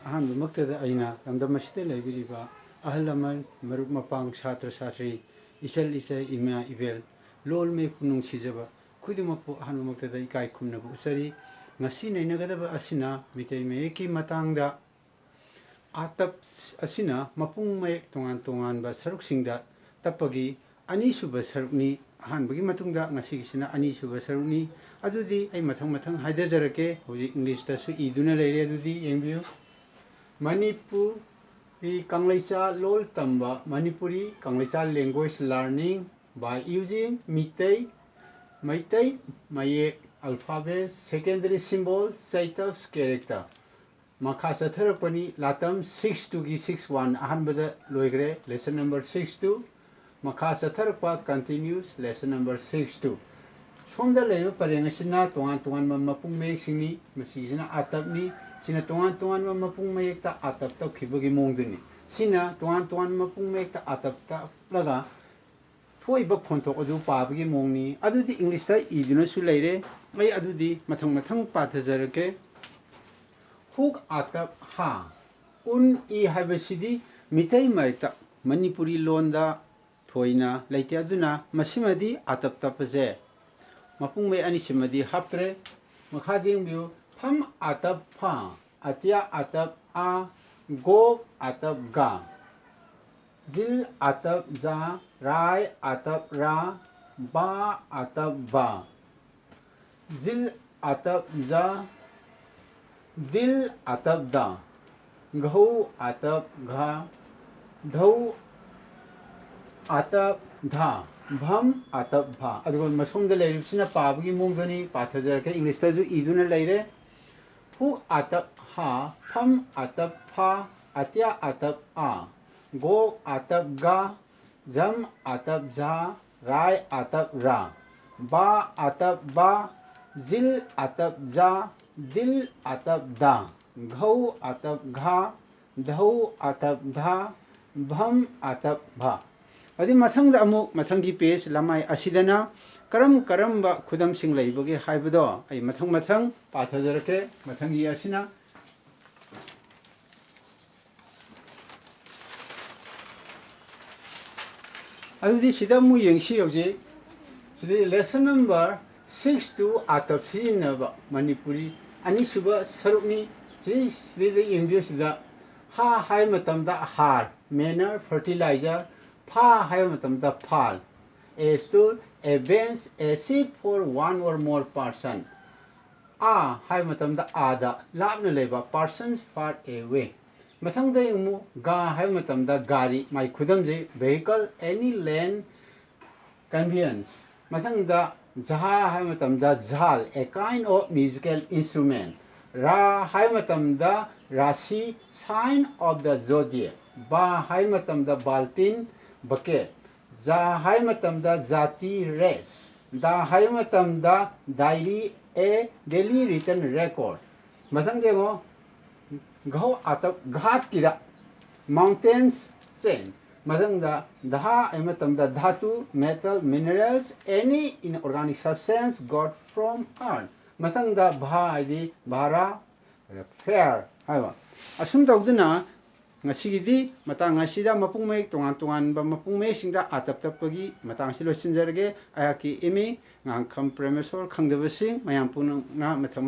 ꯑꯍꯥꯟꯕꯃꯛꯇꯗ ꯑꯩꯅ ꯂꯝꯗꯝ ꯑꯁꯤꯗ ꯂꯩꯕꯤꯔꯤꯕ ꯑꯍꯜ ꯂꯃꯟ ꯃꯔꯨꯞ ꯃꯄꯥꯡ ꯁꯥꯇ꯭ꯔ ꯁꯥꯇ꯭ꯔꯤ ꯏꯆꯜ ꯏꯆꯦ ꯏꯃꯥ ꯏꯕꯦꯜ ꯂꯣꯜ ꯃꯩ ꯅꯨꯡꯁꯤꯖꯕ ꯈꯨꯗꯤꯡꯃꯛꯄꯨ ꯑꯍꯥꯟꯕꯃꯛꯇꯗ ꯏꯀꯥꯏ ꯈꯨꯝꯅꯕ ꯎꯠꯆꯔꯤ ꯉꯁꯤ ꯅꯩꯅꯒꯗꯕ ꯑꯁꯤꯅ ꯃꯤꯇꯩ ꯃꯌꯦꯛꯀꯤ ꯃꯇꯥꯡꯗ ꯑꯥꯇꯞ ꯑꯁꯤꯅ ꯃꯄꯨꯡ ꯃꯌꯦꯛ ꯇꯣꯉꯥꯟ ꯇꯣꯉꯥꯟꯕ ꯁꯔꯨꯛꯁꯤꯡꯗ ꯇꯞꯄꯒꯤ ꯑꯅꯤꯁꯨꯕ ꯁꯔꯨꯛꯅꯤ ꯑꯍꯥꯟꯕꯒꯤ ꯃꯇꯨꯡꯗ ꯉꯁꯤꯒꯤꯁꯤꯅ ꯑꯅꯤꯁꯨꯕ ꯁꯔꯨꯛꯅꯤ ꯑꯗꯨꯗꯤ ꯑꯩ ꯃꯊꯪ ꯍꯥꯏꯗꯖꯔꯛꯀꯦ ꯍꯧꯖꯤꯛ ꯏꯪꯂꯤꯁꯇꯁꯨ ꯏꯗꯨꯅ ꯂꯩꯔꯦ ꯑꯗꯨꯗꯤ ꯌꯦꯡꯕꯤꯌꯨ Manipuri Kangleicha Lol Tamba Manipuri Kangleicha language learning by using MEITEI MAYEK alphabet secondary symbol Aatap's character Makha Satharakpani Latam 6-2 gi 6-1 ahanbada loigre lesson number 6-2 Makha Satharakpa continues lesson number 6-2 Somda leiba pareng asina tongan mapung mayek singni masisina atap ni sina tongan mapung mayek ta atap ta khibagi mongduni sina tongan mapung mayek ta atap ta laga thoiba khontok adu pabagi mongni adudi english ta iduna su leire ai adudi mathang pathajarake huk atap ha un I habasidi mitei maita manipuri londa thoina leite aduna masimadi atap tapaje mapung may anisimadi haptre makhading view pham atap pha atia atap a go atap ga zil atap za rai atap ra ba atap ba zil atap za dil atap da ghu atap gha dhau atap dha Bham atap bha adugo masomda leiribsina pabagi mongdani pathajarake english ta ju iduna leire hu atap ha pham atap pha atya atap a go atap ga jam atap ja rai atap ra ba atap ba zil atap ja dil atap da ghau atap gha dhau atap dha bham atap bha Adi mathangda amuk mathangi page lamai asidana karamba khudam sing leibage haibado ai mathang pathajarake mathangi asina adudi sida mu yengsi yoje sida lesson number 6-2 atap Sijinnaba Manipuri Anisuba sarukni sida yengbiyo sida ha hai matamda har manure fertilizer Pha hai matamda phal a stool a bench a seat for one or more person a hai matamda ada lapna leba persons far away mathangda imu ga hai matamda gari mai khudamje vehicle any land conveyance mathangda jaha hai matamda jhal a kind of musical instrument ra hai matamda rasi sign of the zodiac ba hai matamda baltin bucket za hai matamda jati race da hai matamda diary a daily written record mathang dengo gho atap ghat kida mountains chain mathang da daha ai matamda dhatu metal minerals any inorganic substance got from earth mathang da bha idi bhara fair haiwa asum tawduna ngasigidi matang asida mapung mayek tongan ba mapung mayek singda atap tapagi matang si losinjarage ayaki imi ngangkham premesor khangdebasing mayam punang na mathang